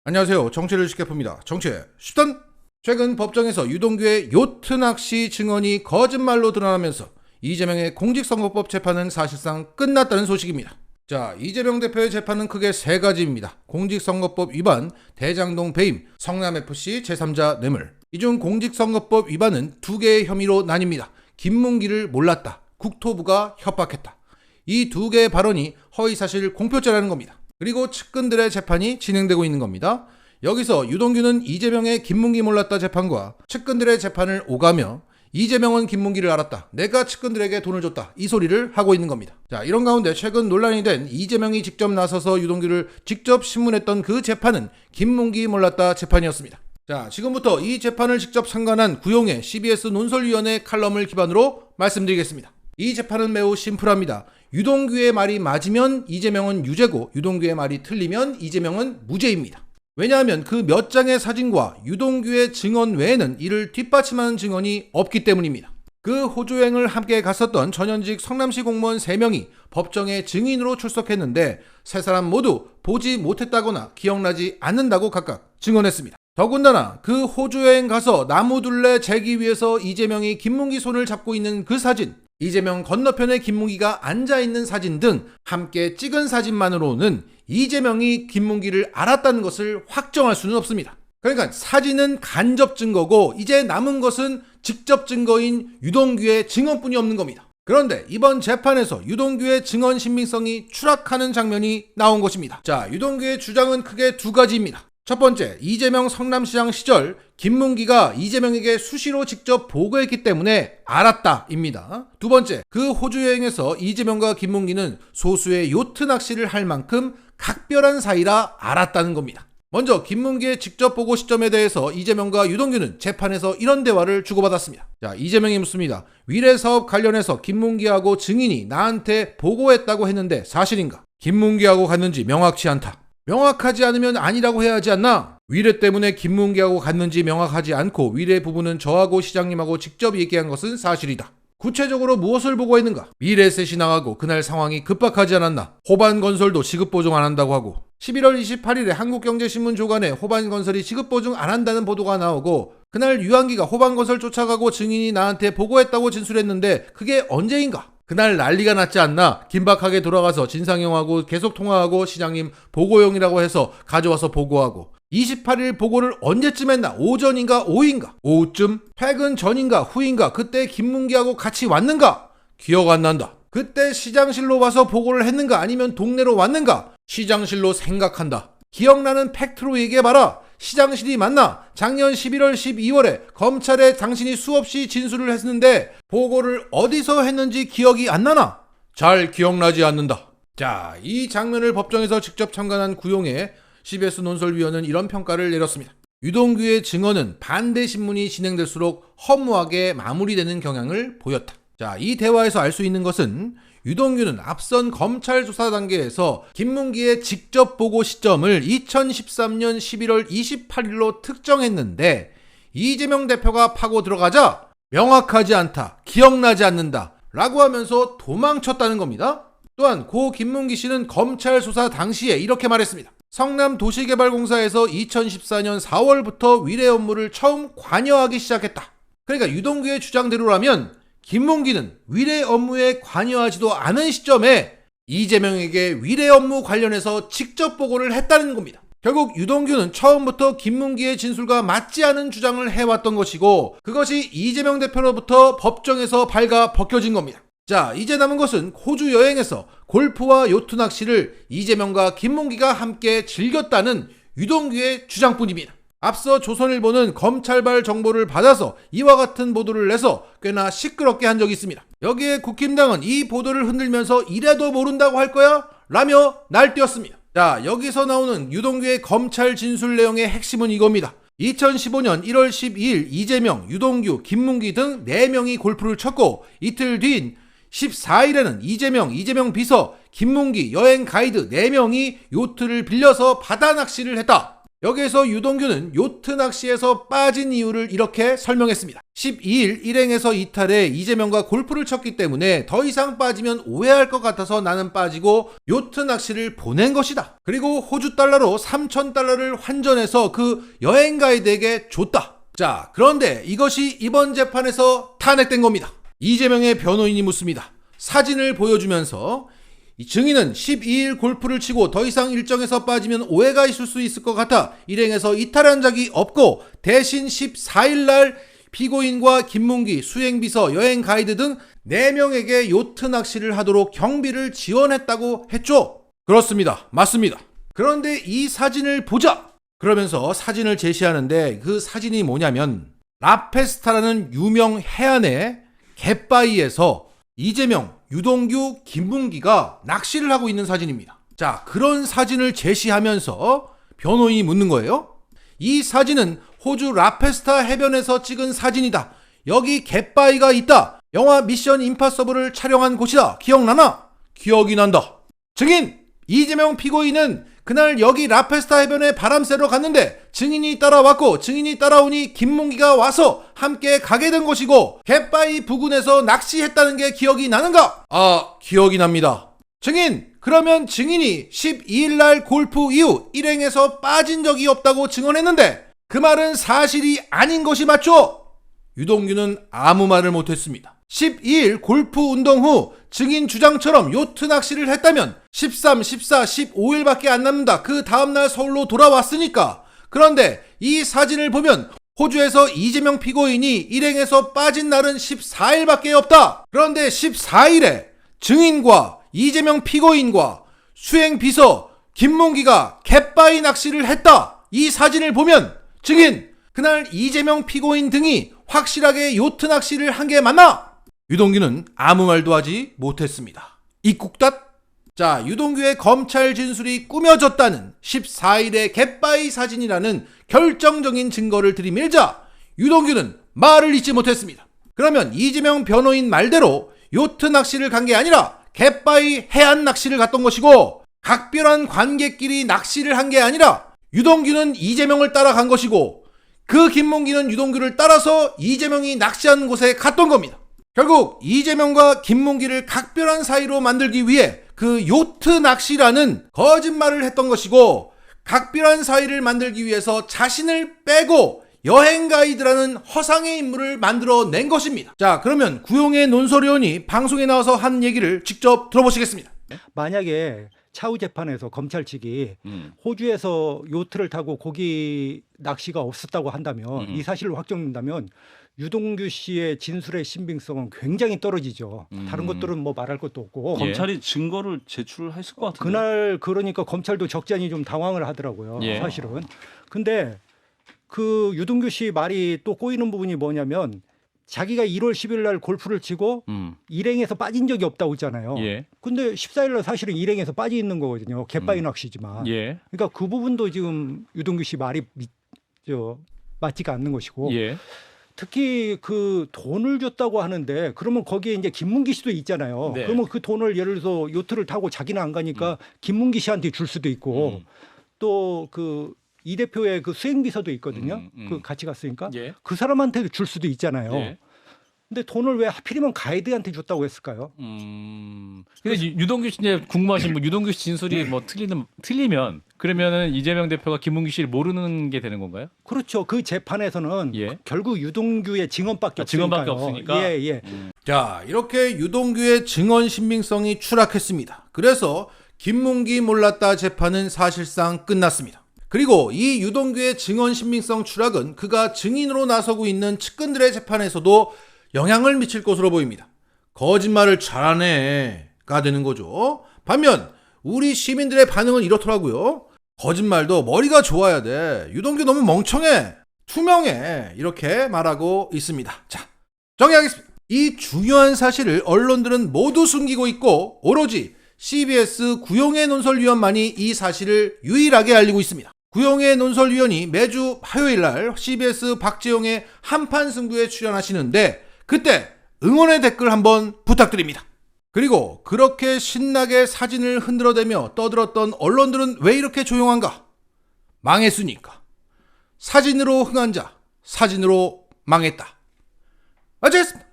안녕하세요. 정치를 쉽게 풉니다. 정치의 쉽단! 최근 법정에서 유동규의 요트 낚시 증언이 거짓말로 드러나면서 이재명의 공직선거법 재판은 사실상 끝났다는 소식입니다. 자, 이재명 대표의 재판은 크게 세 가지입니다. 공직선거법 위반, 대장동 배임, 성남FC 제3자 뇌물. 이 중 공직선거법 위반은 두 개의 혐의로 나뉩니다. 김문기를 몰랐다. 국토부가 협박했다. 이 두 개의 발언이 허위사실 공표죄라는 겁니다. 그리고 측근들의 재판이 진행되고 있는 겁니다. 여기서 유동규는 이재명의 김문기 몰랐다 재판과 측근들의 재판을 오가며 이재명은 김문기를 알았다. 내가 측근들에게 돈을 줬다. 이 소리를 하고 있는 겁니다. 자, 이런 가운데 최근 논란이 된 이재명이 직접 나서서 유동규를 직접 신문했던 그 재판은 김문기 몰랐다 재판이었습니다. 자, 지금부터 이 재판을 직접 참관한 구용의 CBS 논설위원회 칼럼을 기반으로 말씀드리겠습니다. 이 재판은 매우 심플합니다. 유동규의 말이 맞으면 이재명은 유죄고 유동규의 말이 틀리면 이재명은 무죄입니다. 왜냐하면 그 몇 장의 사진과 유동규의 증언 외에는 이를 뒷받침하는 증언이 없기 때문입니다. 그 호주여행을 함께 갔었던 전현직 성남시 공무원 3명이 법정에 증인으로 출석했는데 세 사람 모두 보지 못했다거나 기억나지 않는다고 각각 증언했습니다. 더군다나 그 호주여행 가서 나무둘레 재기 위해서 이재명이 김문기 손을 잡고 있는 그 사진, 이재명 건너편에 김문기가 앉아있는 사진 등 함께 찍은 사진만으로는 이재명이 김문기를 알았다는 것을 확정할 수는 없습니다. 그러니까 사진은 간접 증거고 이제 남은 것은 직접 증거인 유동규의 증언뿐이 없는 겁니다. 그런데 이번 재판에서 유동규의 증언 신빙성이 추락하는 장면이 나온 것입니다. 자, 유동규의 주장은 크게 두 가지입니다. 첫 번째, 이재명 성남시장 시절 김문기가 이재명에게 수시로 직접 보고했기 때문에 알았다입니다. 두 번째, 그 호주 여행에서 이재명과 김문기는 소수의 요트 낚시를 할 만큼 각별한 사이라 알았다는 겁니다. 먼저 김문기의 직접 보고 시점에 대해서 이재명과 유동규는 재판에서 이런 대화를 주고받았습니다. 자, 이재명이 묻습니다. 위례사업 관련해서 김문기하고 증인이 나한테 보고했다고 했는데 사실인가? 김문기하고 갔는지 명확치 않다. 명확하지 않으면 아니라고 해야 하지 않나? 위례 때문에 김문기하고 갔는지 명확하지 않고 위례 부부는 저하고 시장님하고 직접 얘기한 것은 사실이다. 구체적으로 무엇을 보고했는가? 미래셋이 나가고 그날 상황이 급박하지 않았나? 호반건설도 지급보증 안 한다고 하고 11월 28일에 한국경제신문 조간에 호반건설이 지급보증 안 한다는 보도가 나오고 그날 유한기가 호반건설 쫓아가고 증인이 나한테 보고했다고 진술했는데 그게 언제인가? 그날 난리가 났지 않나? 긴박하게 돌아가서 진상형하고 계속 통화하고 시장님 보고용이라고 해서 가져와서 보고하고 28일 보고를 언제쯤 했나? 오전인가 오후인가? 오후쯤? 퇴근 전인가 후인가? 그때 김문기하고 같이 왔는가? 기억 안 난다. 그때 시장실로 와서 보고를 했는가? 아니면 동네로 왔는가? 시장실로 생각한다. 기억나는 팩트로 얘기해봐라. 시장실이 맞나? 작년 11월 12월에 검찰에 당신이 수없이 진술을 했는데 보고를 어디서 했는지 기억이 안 나나? 잘 기억나지 않는다. 자, 이 장면을 법정에서 직접 참관한 구용의 CBS 논설위원은 이런 평가를 내렸습니다. 유동규의 증언은 반대 신문이 진행될수록 허무하게 마무리되는 경향을 보였다. 자, 이 대화에서 알 수 있는 것은 유동규는 앞선 검찰 조사 단계에서 김문기의 직접 보고 시점을 2013년 11월 28일로 특정했는데 이재명 대표가 파고 들어가자 명확하지 않다, 기억나지 않는다 라고 하면서 도망쳤다는 겁니다. 또한 고 김문기 씨는 검찰 조사 당시에 이렇게 말했습니다. 성남도시개발공사에서 2014년 4월부터 위례 업무를 처음 관여하기 시작했다. 그러니까 유동규의 주장대로라면 김문기는 위례 업무에 관여하지도 않은 시점에 이재명에게 위례 업무 관련해서 직접 보고를 했다는 겁니다. 결국 유동규는 처음부터 김문기의 진술과 맞지 않은 주장을 해왔던 것이고 그것이 이재명 대표로부터 법정에서 발가 벗겨진 겁니다. 자, 이제 남은 것은 호주 여행에서 골프와 요트 낚시를 이재명과 김문기가 함께 즐겼다는 유동규의 주장뿐입니다. 앞서 조선일보는 검찰발 정보를 받아서 이와 같은 보도를 내서 꽤나 시끄럽게 한 적이 있습니다. 여기에 국힘당은 이 보도를 흔들면서 이래도 모른다고 할 거야? 라며 날뛰었습니다. 자, 여기서 나오는 유동규의 검찰 진술 내용의 핵심은 이겁니다. 2015년 1월 12일 이재명, 유동규, 김문기 등 4명이 골프를 쳤고 이틀 뒤인 14일에는 이재명 비서, 김문기, 여행 가이드 4명이 요트를 빌려서 바다 낚시를 했다. 여기에서 유동규는 요트 낚시에서 빠진 이유를 이렇게 설명했습니다. 12일 일행에서 이탈해 이재명과 골프를 쳤기 때문에 더 이상 빠지면 오해할 것 같아서 나는 빠지고 요트 낚시를 보낸 것이다. 그리고 호주 달러로 3,000달러를 환전해서 그 여행 가이드에게 줬다. 자, 그런데 이것이 이번 재판에서 탄핵된 겁니다. 이재명의 변호인이 묻습니다. 사진을 보여주면서 이 증인은 12일 골프를 치고 더 이상 일정에서 빠지면 오해가 있을 수 있을 것 같아 일행에서 이탈한 적이 없고 대신 14일 날 피고인과 김문기, 수행비서, 여행 가이드 등 4명에게 요트 낚시를 하도록 경비를 지원했다고 했죠. 그렇습니다. 맞습니다. 그런데 이 사진을 보자! 그러면서 사진을 제시하는데 그 사진이 뭐냐면 라페스타라는 유명 해안의 갯바위에서 이재명, 유동규, 김문기가 낚시를 하고 있는 사진입니다. 자, 그런 사진을 제시하면서 변호인이 묻는 거예요. 이 사진은 호주 라페스타 해변에서 찍은 사진이다. 여기 갯바위가 있다. 영화 미션 임파서블을 촬영한 곳이다. 기억나나? 기억이 난다. 증인! 이재명 피고인은 그날 여기 라페스타 해변에 바람 쐬러 갔는데 증인이 따라왔고 증인이 따라오니 김문기가 와서 함께 가게 된 것이고 갯바위 부근에서 낚시했다는 게 기억이 나는가? 아, 기억이 납니다. 증인! 그러면 증인이 12일 날 골프 이후 일행에서 빠진 적이 없다고 증언했는데 그 말은 사실이 아닌 것이 맞죠? 유동규는 아무 말을 못했습니다. 12일 골프 운동 후 증인 주장처럼 요트 낚시를 했다면 13, 14, 15일밖에 안 남는다. 그 다음날 서울로 돌아왔으니까. 그런데 이 사진을 보면 호주에서 이재명 피고인이 일행에서 빠진 날은 14일밖에 없다. 그런데 14일에 증인과 이재명 피고인과 수행비서 김문기가 갯바위 낚시를 했다. 이 사진을 보면 증인, 그날 이재명 피고인 등이 확실하게 요트 낚시를 한 게 맞나? 유동규는 아무 말도 하지 못했습니다. 입국닷? 자, 유동규의 검찰 진술이 꾸며졌다는 14일의 갯바위 사진이라는 결정적인 증거를 들이밀자 유동규는 말을 잇지 못했습니다. 그러면 이재명 변호인 말대로 요트 낚시를 간 게 아니라 갯바위 해안 낚시를 갔던 것이고 각별한 관객끼리 낚시를 한 게 아니라 유동규는 이재명을 따라간 것이고 그 김문기는 유동규를 따라서 이재명이 낚시하는 곳에 갔던 겁니다. 결국 이재명과 김문기를 각별한 사이로 만들기 위해 그 요트 낚시라는 거짓말을 했던 것이고 각별한 사이를 만들기 위해서 자신을 빼고 여행 가이드라는 허상의 인물을 만들어낸 것입니다. 자, 그러면 구용의 논설위원이 방송에 나와서 한 얘기를 직접 들어보시겠습니다. 만약에 차후 재판에서 검찰 측이 호주에서 요트를 타고 고기 낚시가 없었다고 한다면 이 사실을 확정된다면 유동규 씨의 진술의 신빙성은 굉장히 떨어지죠. 다른 것들은 뭐 말할 것도 없고. 검찰이 증거를 제출을 했을 것 같은데. 그날 그러니까 검찰도 적잖이 좀 당황을 하더라고요. 사실은. 근데 그 유동규 씨 말이 또 꼬이는 부분이 뭐냐면 자기가 1월 10일 날 골프를 치고 일행에서 빠진 적이 없다고 했잖아요. 근데 14일 날 사실은 일행에서 빠져 있는 거거든요. 갯바위 낚시지만. 그러니까 그 부분도 지금 유동규 씨 말이 맞지가 않는 것이고. 특히 그 돈을 줬다고 하는데 그러면 거기에 이제 김문기 씨도 있잖아요. 그러면 그 돈을 예를 들어서 요트를 타고 자기는 안 가니까 김문기 씨한테 줄 수도 있고 또 그 이 대표의 그 수행비서도 있거든요. 그 같이 갔으니까 그 사람한테도 줄 수도 있잖아요. 근데 돈을 왜 하필이면 가이드한테 줬다고 했을까요? 근데 유동규 씨 이제 궁금하신 분, 유동규 씨 진술이 뭐 틀리면 그러면은 이재명 대표가 김문기 씨를 모르는 게 되는 건가요? 그렇죠. 그 재판에서는 결국 유동규의 증언밖에 없으니까요. 증언밖에 없으니까. 자, 이렇게 유동규의 증언 신빙성이 추락했습니다. 그래서 김문기 몰랐다 재판은 사실상 끝났습니다. 그리고 이 유동규의 증언 신빙성 추락은 그가 증인으로 나서고 있는 측근들의 재판에서도 영향을 미칠 것으로 보입니다. 거짓말을 잘하네가 되는 거죠. 반면 우리 시민들의 반응은 이렇더라고요. 거짓말도 머리가 좋아야 돼. 유동규 너무 멍청해. 투명해. 이렇게 말하고 있습니다. 자, 정리하겠습니다. 이 중요한 사실을 언론들은 모두 숨기고 있고 오로지 CBS 구용의 논설위원만이 이 사실을 유일하게 알리고 있습니다. 구용의 논설위원이 매주 화요일 날 CBS 박재용의 한판 승부에 출연하시는데 그때 응원의 댓글 한번 부탁드립니다. 그리고 그렇게 신나게 사진을 흔들어대며 떠들었던 언론들은 왜 이렇게 조용한가? 망했으니까. 사진으로 흥한 자, 사진으로 망했다. 어쨌습니다.